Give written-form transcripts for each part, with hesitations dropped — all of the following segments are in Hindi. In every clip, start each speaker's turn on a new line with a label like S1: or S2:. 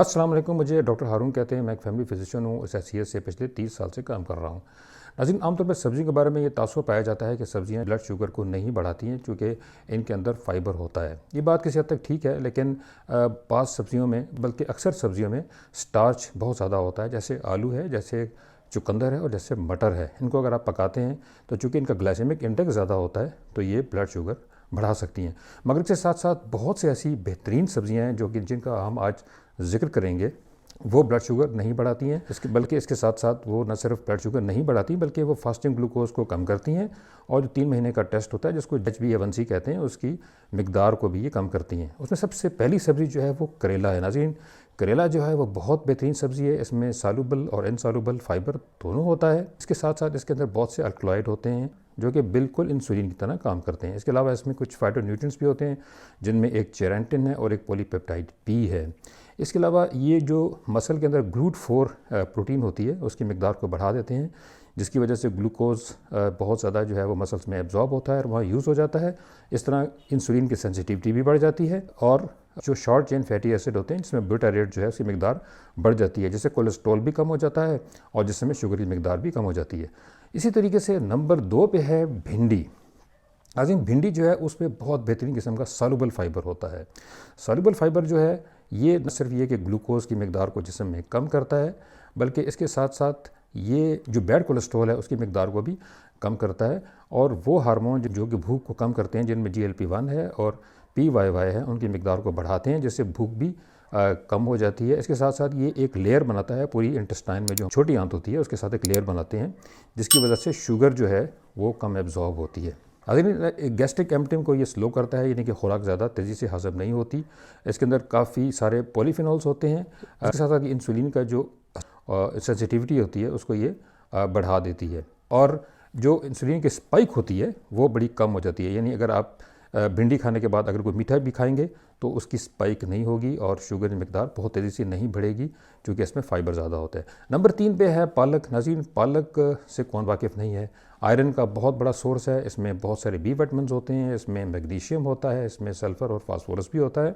S1: अस्सलाम वालेकुम। मुझे डॉक्टर हारून कहते हैं। मैं एक फैमिली फिजिशियन हूँ। इस हैसियत से पिछले 30 साल से काम कर रहा हूँ। नाज़रीन, आमतौर पर सब्ज़ी के बारे में ये तासुर पाया जाता है कि सब्ज़ियाँ ब्लड शुगर को नहीं बढ़ाती हैं क्योंकि इनके अंदर फ़ाइबर होता है। ये बात किसी हद तक ठीक है, लेकिन बाज़ सब्ज़ियों में, बल्कि अक्सर सब्ज़ियों में स्टार्च बहुत ज़्यादा होता है। जैसे आलू है, जैसे चुकंदर है और जैसे मटर है। इनको अगर आप पकाते हैं तो चूँकि इनका ग्लाइसेमिक इंडेक्स ज़्यादा होता है तो ये ब्लड शुगर बढ़ा सकती हैं। मगर इसके साथ साथ बहुत से ऐसी बेहतरीन सब्ज़ियाँ हैं जो कि जिनका हम आज ज़िक्र करेंगे, वो ब्लड शुगर नहीं बढ़ाती हैं। बल्कि इसके साथ साथ वो न सिर्फ ब्लड शुगर नहीं बढ़ाती बल्कि वो फास्टिंग ग्लूकोज को कम करती हैं, और जो 3 महीने का टेस्ट होता है जिसको HbA1c कहते हैं, उसकी मिकदार को भी ये कम करती हैं। उसमें सबसे पहली सब्ज़ी जो है वो करेला है। नाज़रीन, करेला जो है वो बहुत बेहतरीन सब्ज़ी है। इसमें सालुबल और इनसालुबल फ़ाइबर दोनों होता है। इसके साथ साथ इसके अंदर बहुत से अल्कलॉइड होते हैं जो कि बिल्कुल इंसुलिन की तरह काम करते हैं। इसके अलावा इसमें कुछ फाइटोन्यूट्रिएंट्स भी होते हैं जिनमें एक जेरेंटिन है और एक पॉलीपेप्टाइड बी है। इसके अलावा ये जो मसल के अंदर GLUT4 प्रोटीन होती है उसकी मिकदार को बढ़ा देते हैं, जिसकी वजह से ग्लूकोज बहुत ज़्यादा जो है वो मसल्स में एब्जॉर्ब होता है और वहाँ यूज़ हो जाता है। इस तरह इंसुलिन की सेंसिटिविटी भी बढ़ जाती है, और जो शॉर्ट चेन फैटी एसिड होते हैं जिसमें ब्यूटारेट जो है उसकी मिकदार बढ़ जाती है, जिससे कोलेस्ट्रॉल भी कम हो जाता है और जिसमें शुगर की मिकदार भी कम हो जाती है। इसी तरीके से नंबर 2 पे है भिंडी। नाज़रीन, भिंडी जो है उसमें बहुत बेहतरीन किस्म का सॉल्युबल फ़ाइबर होता है। सॉल्युबल फ़ाइबर जो है ये न सिर्फ ये कि ग्लूकोज की मिकदार को जिस्म में कम करता है, बल्कि इसके साथ साथ ये जो बैड कोलेस्ट्रॉल है उसकी मिकदार को भी कम करता है, और वो हार्मोन जो कि भूख को कम करते हैं, जिनमें GLP-1 है और PYY है, उनकी मिकदार को बढ़ाते हैं, जिससे भूख भी कम हो जाती है। इसके साथ साथ ये एक लेयर बनाता है पूरी इंटेस्टाइन में, जो छोटी आंत होती है उसके साथ एक लेयर बनाते हैं, जिसकी वजह से शुगर जो है वो कम एब्जॉर्ब होती है। अगर गैस्ट्रिक एम्पटिंग को ये स्लो करता है, यानी कि खुराक ज़्यादा तेज़ी से हजम नहीं होती। इसके अंदर काफ़ी सारे पॉलीफिनॉल्स होते हैं। इसके साथ साथ इंसुलिन का जो सेंसिटिविटी होती है उसको ये बढ़ा देती है, और जो इंसुलिन की स्पाइक होती है वो बड़ी कम हो जाती है। यानी अगर आप भिंडी खाने के बाद अगर कोई मीठा भी खाएंगे तो उसकी स्पाइक नहीं होगी और शुगर की मिकदार बहुत तेज़ी से नहीं बढ़ेगी, क्योंकि इसमें फ़ाइबर ज़्यादा होता है। नंबर 3 पे है पालक। नाज़रीन, पालक से कौन वाकिफ़ नहीं है। आयरन का बहुत बड़ा सोर्स है। इसमें बहुत सारे बी विटामिन्स होते हैं, इसमें मैग्नीशियम होता है, इसमें सल्फ़र और फास्फोरस भी होता है,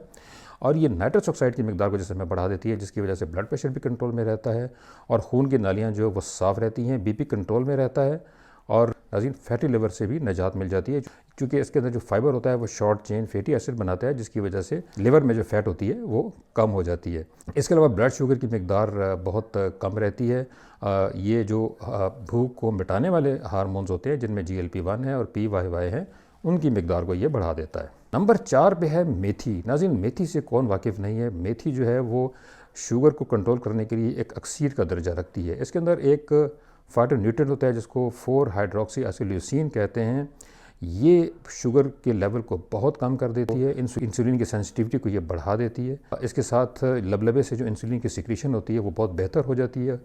S1: और ये नाइट्रस ऑक्साइड की मिकदार को जिसमें बढ़ा देती है, जिसकी वजह से ब्लड प्रेशर भी कंट्रोल में रहता है और खून की नालियाँ जो वो साफ़ रहती हैं, BP कंट्रोल में रहता है, और नाज़रीन फैटी लिवर से भी निजात मिल जाती है, क्योंकि इसके अंदर जो फाइबर होता है वो शॉर्ट चेन फैटी एसिड बनाता है, जिसकी वजह से लिवर में जो फैट होती है वो कम हो जाती है। इसके अलावा ब्लड शुगर की मिकदार बहुत कम रहती है। ये जो भूख को मिटाने वाले हार्मोन्स होते हैं जिनमें GLP-1 है और PYY है, उनकी मिकदार को ये बढ़ा देता है। नंबर 4 पे है मेथी। नाज़रीन, मेथी से कौन वाकिफ़ नहीं है। मेथी जो है वो शुगर को कंट्रोल करने के लिए एक अक्सीर का दर्जा रखती है। इसके अंदर एक फाइटोन्यूट्रिएंट होता है जिसको 4-हाइड्रोक्सी कहते हैं। ये शुगर के लेवल को बहुत कम कर देती है, इंसुलिन की सेंसिटिविटी को ये बढ़ा देती है। इसके साथ लबलबे से जो इंसुलिन की सिक्रीशन होती है वो बहुत बेहतर हो जाती है।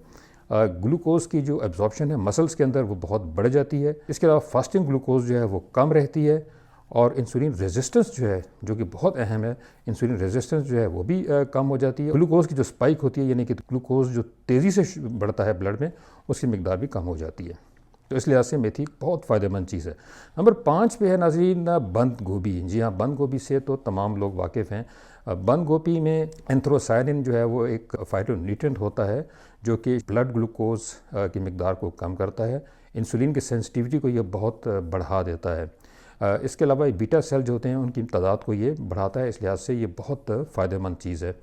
S1: ग्लूकोज की जो एब्जॉर्प्शन है मसल्स के अंदर वो बहुत बढ़ जाती है। इसके अलावा फास्टिंग ग्लूकोज जो है वो कम रहती है, और इंसुलिन रेजिस्टेंस जो है, जो कि बहुत अहम है, इंसुलिन रेजिस्टेंस जो है वो भी कम हो जाती है। ग्लूकोज की जो स्पाइक होती है, यानी कि ग्लूकोज जो तेज़ी से बढ़ता है ब्लड में, उसकी मिकदार भी कम हो जाती है। तो इस लिहाज से मेथी बहुत फ़ायदेमंद चीज़ है। नंबर 5 पे है नाज़रीन बंद गोभी। जी हाँ, बंद गोभी से तो तमाम लोग वाकिफ़ हैं। बंद गोभी में एंथ्रोसायनिन जो है वो एक फाइटोन्यूट्रिएंट होता है जो कि ब्लड ग्लूकोज की मिकदार को कम करता है, इंसुलिन की सेंसिटिविटी को ये बहुत बढ़ा देता है। इसके अलावा बीटा सेल जो होते हैं उनकी तादाद को ये बढ़ाता है। इस लिहाज से ये बहुत फ़ायदेमंद चीज़ है।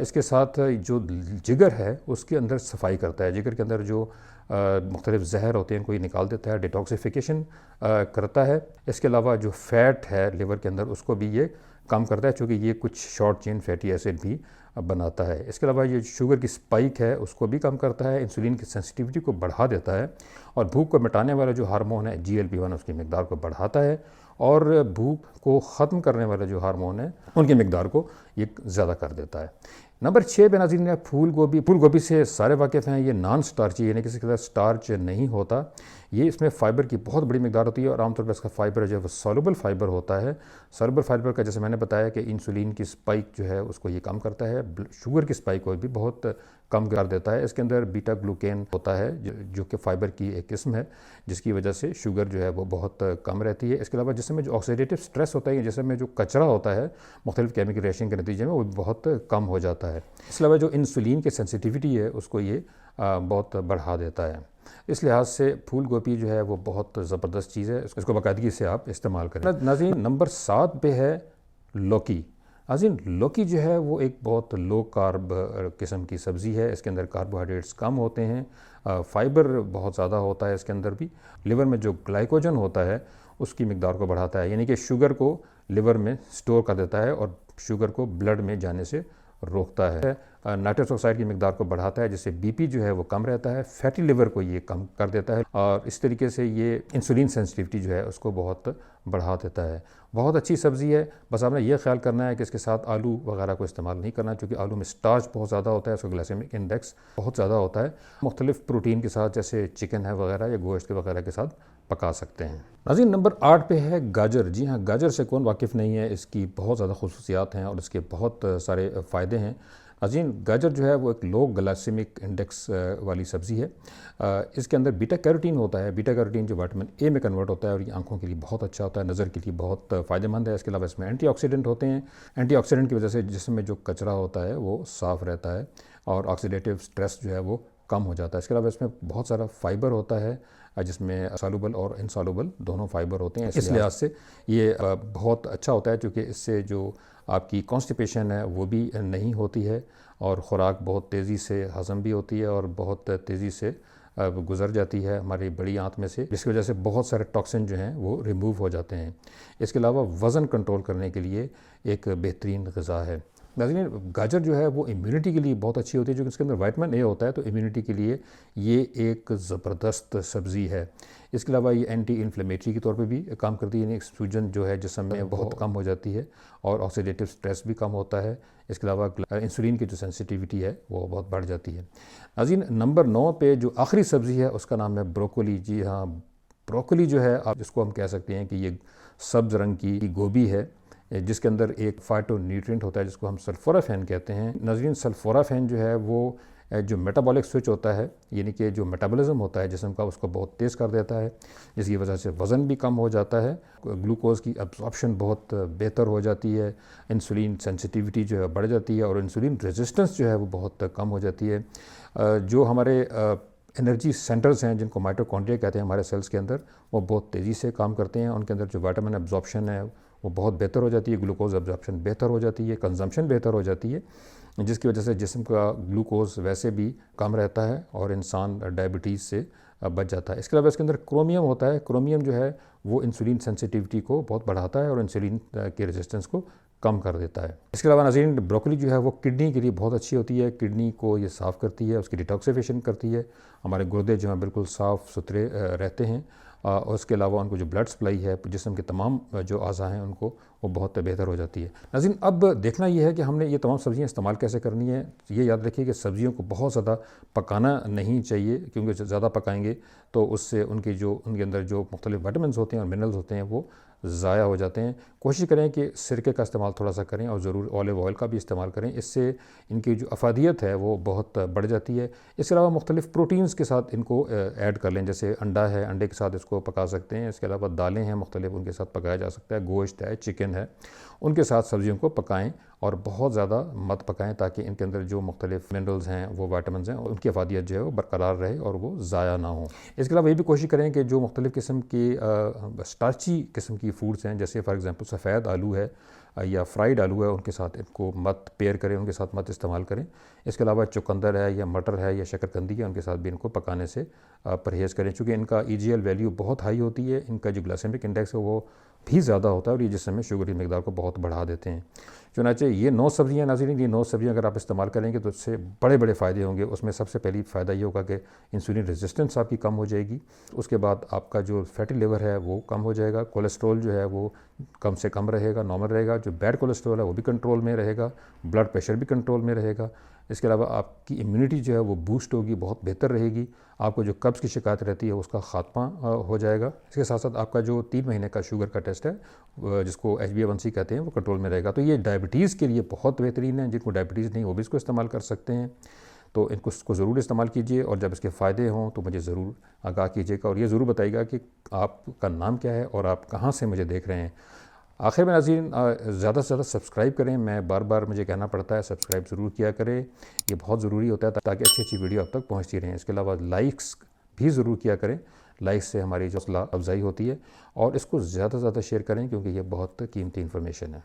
S1: इसके साथ जो जिगर है उसके अंदर सफाई करता है। जिगर के अंदर जो मुख्तलिफ जहर होते हैं उनको ये निकाल देता है, डिटॉक्सिफिकेशन करता है। इसके अलावा जो फ़ैट है लिवर के अंदर उसको भी ये कम करता है, चूँकि ये कुछ शॉर्ट चेन फैटी एसिड भी बनाता है। इसके अलावा ये शुगर की स्पाइक है उसको भी कम करता है, इंसुलिन की सेंसिटिविटी को बढ़ा देता है, और भूख को मिटाने वाला जो हार्मोन है GLP-1 उसकी मिकदार को बढ़ाता है, और भूख को ख़त्म करने वाला जो हार्मोन है उनकी मिकदार को ये ज़्यादा कर देता है। नंबर 6 पे नाज़रीन है फूल गोभी। फूल गोभी से सारे वाकिफ़ हैं, ये नॉन स्टार्ची यानी किसी के साथ स्टार्च नहीं होता। ये इसमें फ़ाइबर की बहुत बड़ी मिकदार होती है, और आमतौर पर इसका फ़ाइबर जो है वो सॉल्युबल फ़ाइबर होता है। सॉल्युबल फ़ाइबर का जैसे मैंने बताया कि इंसुलिन की स्पाइक जो है उसको ये कम करता है, शुगर की स्पाइक को भी बहुत कम कर देता है। इसके अंदर बीटा ग्लूकेन होता है जो कि फ़ाइबर की एक किस्म है, जिसकी वजह से शुगर जो है वो बहुत कम रहती है। इसके अलावा जिसमें जो ऑक्सीडेटिव स्ट्रेस होता है, जिसमें जो कचरा होता है मुख्तलिफ केमिकल रिएक्शन के नतीजे में वो बहुत कम हो जाता है। इसके अलावा जो इंसुलिन की सेंसिटिविटी है उसको ये बहुत बढ़ा देता है। इस लिहाज से फूल गोभी जो है वो बहुत ज़बरदस्त चीज़ है, इसको बाकायदगी से आप इस्तेमाल करें। नाज़रीन, नंबर 7 पे है लौकी। नाज़रीन, लौकी जो है वो एक बहुत लो कार्ब किस्म की सब्ज़ी है। इसके अंदर कार्बोहाइड्रेट्स कम होते हैं, फ़ाइबर बहुत ज़्यादा होता है इसके अंदर भी। लिवर में जो ग्लाइकोजन होता है उसकी मिकदार को बढ़ाता है, यानी कि शुगर को लिवर में स्टोर कर देता है और शुगर को ब्लड में जाने से रोकता है। नाइट्रस ऑक्साइड की मिकदार को बढ़ाता है, जिससे बीपी जो है वो कम रहता है। फैटी लिवर को ये कम कर देता है और इस तरीके से ये इंसुलिन सेंसिटिविटी जो है उसको बहुत बढ़ा देता है। बहुत अच्छी सब्ज़ी है, बस आपने ये ख्याल करना है कि इसके साथ आलू वगैरह को इस्तेमाल नहीं करना, क्योंकि आलू में स्टार्च बहुत ज़्यादा होता है, उसका ग्लाइसेमिक इंडेक्स बहुत ज़्यादा होता है। मुख्तलिफ प्रोटीन के साथ जैसे चिकन है वगैरह या गोश्त वगैरह के साथ पका सकते हैं। नाज़रीन, नंबर 8 पे है गाजर। जी हाँ, गाजर से कौन वाकिफ़ नहीं है, इसकी बहुत ज़्यादा खुसूसियात हैं और इसके बहुत सारे फ़ायदे हैं। नाज़रीन, गाजर जो है वो एक लो ग्लाइसेमिक इंडेक्स वाली सब्ज़ी है। इसके अंदर बीटा कैरोटीन होता है। बीटा कैरोटीन जो विटामिन ए में कन्वर्ट होता है और ये आंखों के लिए बहुत अच्छा होता है, नज़र के लिए बहुत फ़ायदेमंद है। इसके अलावा इसमें एंटीऑक्सीडेंट होते हैं। एंटीऑक्सीडेंट की वजह से जिस्म में जो कचरा होता है वो साफ़ रहता है और ऑक्सीडेटिव स्ट्रेस जो है वो कम हो जाता है। इसके अलावा इसमें बहुत सारा फ़ाइबर होता है, जिसमें सॉल्युबल और इनसॉल्युबल दोनों फ़ाइबर होते हैं। इस लिहाज से ये बहुत अच्छा होता है, क्योंकि इससे जो आपकी कॉन्स्टिपेशन है वो भी नहीं होती है और ख़ुराक बहुत तेज़ी से हज़म भी होती है और बहुत तेज़ी से गुज़र जाती है हमारी बड़ी आंत में से, जिसकी वजह से बहुत सारे टॉक्सिन जो हैं वो रिमूव हो जाते हैं। इसके अलावा वज़न कंट्रोल करने के लिए एक बेहतरीन ग़िज़ा है। नाज़रीन, गाजर जो है वो इम्यूनिटी के लिए बहुत अच्छी होती है, क्योंकि इसके अंदर विटामिन ए होता है, तो इम्यूनिटी के लिए ये एक ज़बरदस्त सब्ज़ी है। इसके अलावा ये एंटी इन्फ्लेमेटरी के तौर पे भी काम करती है, यानी सूजन जो है जिस्म में बहुत कम हो जाती है और ऑक्सीडेटिव स्ट्रेस भी कम होता है। इसके अलावा इंसुलिन की जो सेंसिटिविटी है वो बहुत बढ़ जाती है। नाज़रीन, नंबर 9 पे जो आखिरी सब्ज़ी है उसका नाम है ब्रोकोली। जी हाँ, ब्रोकोली जो है आप जिसको हम कह सकते हैं कि ये सब्ज़ रंग की गोभी है, जिसके अंदर एक फाइटोन्यूट्रिएंट होता है जिसको हम सल्फोराफेन कहते हैं। नाज़रीन, सल्फोराफेन जो है वो जो मेटाबॉलिक स्विच होता है, यानी कि जो मेटाबॉलिज्म होता है जिस्म का, उसको बहुत तेज़ कर देता है, जिसकी वजह से वज़न भी कम हो जाता है, ग्लूकोज़ की अब्जॉर्प्शन बहुत बेहतर हो जाती है, इंसुलिन सेंसिटिविटी जो है बढ़ जाती है और इंसुलिन रेजिस्टेंस जो है वो बहुत कम हो जाती है। जो हमारे एनर्जी सेंटर्स हैं जिनको माइटोकॉन्ड्रिया कहते हैं हमारे सेल्स के अंदर, वो बहुत तेज़ी से काम करते हैं। उनके अंदर जो विटामिन अब्जॉर्प्शन है वो बहुत बेहतर हो जाती है, ग्लूकोज अब्जॉर्प्शन बेहतर हो जाती है, कंजम्पशन बेहतर हो जाती है, जिसकी वजह से जिस्म का ग्लूकोज वैसे भी कम रहता है और इंसान डायबिटीज़ से बच जाता है। इसके अलावा इसके अंदर क्रोमियम होता है। क्रोमियम जो है वो इंसुलिन सेंसिटिविटी को बहुत बढ़ाता है और इंसुलिन के रेजिस्टेंस को कम कर देता है। इसके अलावा नाज़रीन, ब्रोकली जो है वो किडनी के लिए बहुत अच्छी होती है। किडनी को ये साफ़ करती है, उसकी डिटॉक्सिफिकेशन करती है, हमारे गुर्दे जो हैं बिल्कुल साफ़ सुथरे रहते हैं और उसके अलावा उनको जो ब्लड सप्लाई है जिस्म के तमाम जो अज़ा हैं उनको वो बहुत बेहतर हो जाती है। नाज़रीन, अब देखना यह है कि हमने ये तमाम सब्ज़ियाँ इस्तेमाल कैसे करनी है। ये याद रखिए कि सब्ज़ियों को बहुत ज़्यादा पकाना नहीं चाहिए, क्योंकि ज़्यादा पकाएंगे तो उससे उनके अंदर जो मुख्तलिफ विटामिन्स होते हैं और मिनरल्स होते हैं वो ज़ाया हो जाते हैं। कोशिश करें कि सिरके का इस्तेमाल थोड़ा सा करें और ज़रूर ऑलिव ऑयल का भी इस्तेमाल करें, इससे इनकी जो अफादियत है वो बहुत बढ़ जाती है। इसके अलावा मुख्तलिफ़ प्रोटीन्स के साथ इनको ऐड कर लें, जैसे अंडा है, अंडे के साथ इसको पका सकते हैं। इसके अलावा दालें हैं मुख्तलिफ़, उनके साथ पकाया जा सकता है, गोश्त है, चिकन है, उनके साथ सब्ज़ियों को पकाएँ और बहुत ज़्यादा मत पकाएं, ताकि इनके अंदर जो मुख्तलिफ मिनरल्स हैं वो विटामिन्स हैं उनकी अफादियत जो है वो बरकरार रहे और वो ज़ाया ना हो। इसके अलावा ये भी कोशिश करें कि जो मुख्तलिफ़ किस्म की स्टार्ची किस्म की फूड्स हैं, जैसे फॉर एग्ज़ाम्पल सफ़ेद आलू है या फ्राइड आलू है, उनके साथ इनको मत पेयर करें, उनके साथ मत इस्तेमाल करें। इसके अलावा चुकंदर है या मटर है या शकरकंदी है, उनके साथ भी इनको पकाने से परहेज़ करें, चूँकि इनका EGL वैल्यू बहुत हाई होती है, इनका जो ग्लाइसेमिक इंडेक्स है वो भी ज़्यादा होता है और ये जिस्म में शुगर की मिकदार को बहुत बढ़ा देते हैं। चुनांचे ये 9 सब्ज़ियाँ नाज़रीन, ये 9 सब्ज़ियाँ अगर आप इस्तेमाल करेंगे तो उससे बड़े बड़े फ़ायदे होंगे। उसमें सबसे पहली फ़ायदा ये होगा कि इंसुलिन रेजिस्टेंस आपकी कम हो जाएगी। उसके बाद आपका जो फैटी लिवर है वो कम हो जाएगा, कोलेस्ट्रॉल जो है वो कम से कम रहेगा, नॉर्मल रहेगा, जो बैड कोलेस्ट्रॉल है वो भी कंट्रोल में रहेगा, ब्लड प्रेशर भी कंट्रोल में रहेगा। इसके अलावा आपकी इम्यूनिटी जो है वो बूस्ट होगी, बहुत बेहतर रहेगी। आपको जो कब्ज़ की शिकायत रहती है उसका ख़ात्मा हो जाएगा। इसके साथ साथ आपका जो 3 महीने का शुगर का टेस्ट है जिसको HbA1c कहते हैं वो कंट्रोल में रहेगा। तो ये डायबिटीज़ के लिए बहुत बेहतरीन है। जिनको डायबिटीज़ नहीं वो भी इसको इस्तेमाल कर सकते हैं, तो इसको ज़रूर इस्तेमाल कीजिए और जब इसके फ़ायदे हों तो मुझे ज़रूर आगाह कीजिएगा और ये ज़रूर बताइएगा कि आपका नाम क्या है और आप कहाँ से मुझे देख रहे हैं। आखिर में नाज़रीन, ज़्यादा से ज़्यादा सब्सक्राइब करें। मैं बार बार मुझे कहना पड़ता है, सब्सक्राइब ज़रूर किया करें, ये बहुत ज़रूरी होता है ताकि अच्छी अच्छी वीडियो आप तक पहुँचती रहें। इसके अलावा लाइक्स भी ज़रूर किया करें, लाइक्स से हमारी जो हौसला अफजाई होती है, और इसको ज़्यादा से ज़्यादा शेयर करें क्योंकि ये बहुत कीमती इन्फॉर्मेशन है।